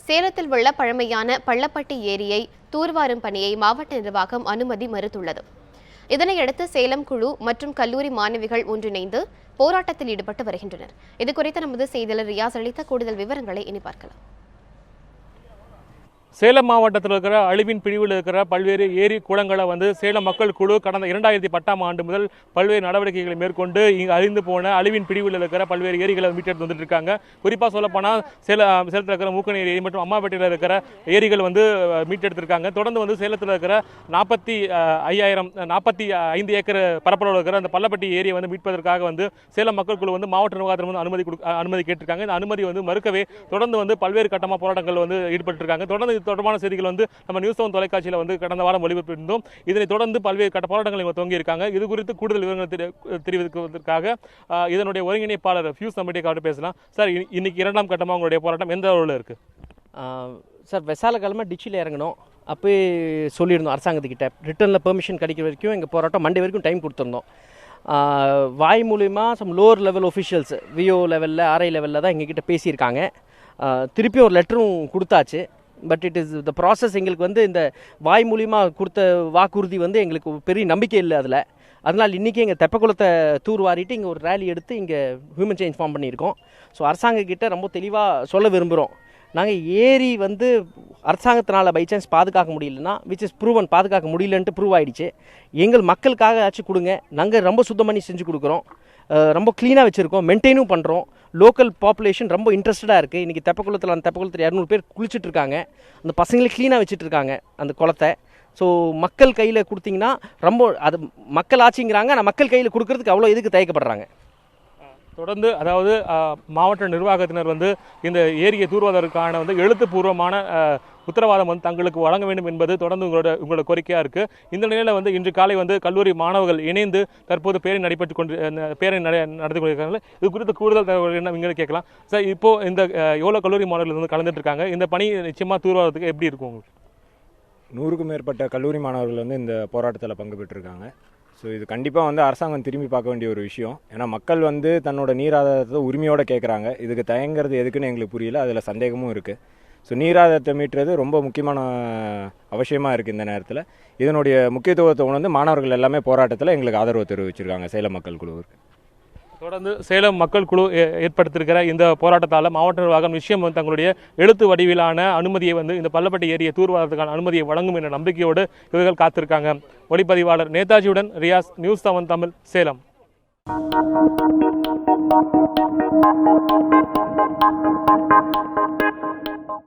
சேலத்தில் உள்ள பழமையான பள்ளப்பட்டி ஏரியை தூர்வாரும் பணியை மாவட்ட நிர்வாகம் அனுமதி மறுத்துள்ளது. இதனையடுத்து சேலம் குழு மற்றும் கல்லூரி மாணவிகள் ஒன்றிணைந்து போராட்டத்தில் ஈடுபட்டு வருகின்றனர். இதுகுறித்து நமது செய்தியாளர் ரியாஸ் அளித்த கூடுதல் விவரங்களை இனி பார்க்கலாம். சேலம் மாவட்டத்தில் இருக்கிற அழிவின் பிரிவில் இருக்கிற பல்வேறு ஏரி குளங்களை சேலம் மக்கள் குழு கடந்த 2010ஆம் ஆண்டு முதல் பல்வேறு நடவடிக்கைகளை மேற்கொண்டு இங்கு அழிந்து போன அழிவின் பிரிவில் இருக்கிற பல்வேறு ஏரிகளை மீட்டெடுத்து வந்துட்டு இருக்காங்க. குறிப்பாக சொல்லப்போனால் சேலத்தில் இருக்கிற மூக்கனேரி ஏரி மற்றும் அம்மாப்பேட்டையில் இருக்கிற ஏரிகள் மீட்டெடுத்திருக்காங்க. தொடர்ந்து சேலத்தில் இருக்கிற 45 ஏக்கர் பரப்பளவில் இருக்கிற அந்த பள்ளப்பட்டி ஏரியை மீட்பதற்காக சேலம் மக்கள் குழு மாவட்ட நிர்வாகத்தில் அனுமதி கேட்டிருக்காங்க. இந்த அனுமதி மறுக்கவே தொடர்ந்து பல்வேறு கட்டமாக போராட்டங்கள் ஈடுபட்டு இருக்காங்க. தொடர்ந்து தொடர்பான செய்திகள் நம்ம நியூஸ் 7 தொலைக்காட்சியில் கடந்த வாரம் ஒளிபரப்பியிருந்தோம். இதனை தொடர்ந்து பல்வேறு கட்ட போராட்டங்கள் துவங்கி இருக்காங்க. இது குறித்து கூடுதல் விவரங்கள் தெரிவிப்பதற்காக இதனுடைய ஒருங்கிணைப்பாளர் ஃபியூஸ் கமிட்டியை பேசலாம். சார், இன்னைக்கு 2ஆம் கட்டமாக உங்களுடைய போராட்டம் எந்த அளவில் இருக்கு? சார், வெசாலக்கிழமை டிச்சில் இறங்கணும். அப்போயே சொல்லியிருந்தோம் அரசாங்கத்துக்கிட்ட. ரிட்டர்னில் பெர்மிஷன் கிடைக்கிற வரைக்கும் எங்கள் போராட்டம் மண்டே வரைக்கும் டைம் கொடுத்துருந்தோம். வாய் மூலிமா லோவர் லெவல் ஒஃபிஷியல்ஸ் விஓ லெவலில் ஆர்ஐ லெவலில் தான் எங்ககிட்ட பேசியிருக்காங்க. திருப்பி ஒரு லெட்டரும் கொடுத்தாச்சு. But it is the process. எங்களுக்கு இந்த வாய் மூலியமாக கொடுத்த வாக்குறுதி எங்களுக்கு பெரிய நம்பிக்கை இல்லை அதில். அதனால் இன்றைக்கி எங்கள் தெப்பக்குளத்தை தூர்வாரிட்டு இங்கே ஒரு ரேலி எடுத்து இங்கே ஹியூமன் சேஞ்ச் ஃபார்ம் பண்ணியிருக்கோம். ஸோ அரசாங்கக்கிட்ட ரொம்ப தெளிவாக சொல்ல விரும்புகிறோம். நாங்கள் ஏரி அரசாங்கத்தினால் பை சான்ஸ் பாதுகாக்க முடியலன்னா விச் இஸ் ப்ரூவன் பாதுகாக்க முடியலன்ட்டு ப்ரூவ் ஆகிடுச்சு. எங்கள் மக்களுக்காக ஆச்சு கொடுங்க. நாங்கள் ரொம்ப சுத்தம் பண்ணி செஞ்சு கொடுக்குறோம். ரொம்ப க்ளீனாக வச்சுருக்கோம், மெயின்டைனும் பண்ணுறோம். லோக்கல் பாப்புலேஷன் ரொம்ப இன்ட்ரெஸ்டடாக இருக்குது. இன்றைக்கி தெப்பக்குளத்தில் அந்த தெப்பக்குளத்தில் 200 பேர் குளிச்சுட்ருக்காங்க. அந்த பசங்களே க்ளீனாக வச்சுட்ருக்காங்க அந்த குளத்தை. ஸோ மக்கள் கையில் கொடுத்தீங்கன்னா ரொம்ப அது மக்கள் ஆட்சிங்கிறாங்க. ஆனால் மக்கள் கையில் கொடுக்கறதுக்கு அவ்வளோ இதுக்கு தயக்கப்படுறாங்க. தொடர்ந்து அதாவது மாவட்ட நிர்வாகத்தினர் இந்த ஏரியை தூர்வதற்கான எழுத்துப்பூர்வமான உத்தரவாதம் தங்களுக்கு வழங்க வேண்டும் என்பது தொடர்ந்து உங்களோட கோரிக்கையாக இருக்குது. இந்த நிலையில் இன்று காலை கல்லூரி மாணவர்கள் இணைந்து தற்போது பேரணி நடத்தி கொண்டிருக்காங்க. இது குறித்து கூடுதல் தகவல் என்ன இங்கே கேட்கலாம். சார், இப்போது இந்த எவ்வளோ கல்லூரி மாணவர்கள் கலந்துட்டு இருக்காங்க? இந்த பணி நிச்சயமாக தூர்வாரத்துக்கு எப்படி இருக்கும் உங்களுக்கு? 100க்கும் மேற்பட்ட கல்லூரி மாணவர்கள் இந்த போராட்டத்தில் பங்கு பெற்றிருக்காங்க. ஸோ இது கண்டிப்பாக அரசாங்கம் திரும்பி பார்க்க வேண்டிய ஒரு விஷயம். ஏன்னா மக்கள் தன்னோட நீர் ஆதாரத்தை உரிமையோடு கேட்குறாங்க. இதுக்கு தயங்குறது எதுக்குன்னு எங்களுக்கு புரியல. அதில் சந்தேகமும் இருக்குது. ஸோ நீர் ஆதாரத்தை மீட்டுறது ரொம்ப முக்கியமான அவசியமாக இருக்குது. இந்த நேரத்தில் இதனுடைய முக்கியத்துவத்தை மாணவர்கள் எல்லாமே போராட்டத்தில் எங்களுக்கு ஆதரவு தெரிவிச்சிருக்காங்க சேலம் மக்கள் குழுவிற்கு. தொடர்ந்து சேலம் மக்கள் குழு ஏற்படுத்தியிருக்கிற இந்த போராட்டத்தால் மாவட்ட நிர்வாகம் நிச்சயம் தங்களுடைய எழுத்து வடிவிலான அனுமதியை இந்த பள்ளப்பட்டி ஏரியை தூர்வாரத்துக்கான அனுமதியை வழங்கும் என்ற நம்பிக்கையோடு இவர்கள் காத்திருக்காங்க. ஒளிப்பதிவாளர் நேதாஜியுடன் ரியாஸ், நியூஸ் 7 தமிழ், சேலம்.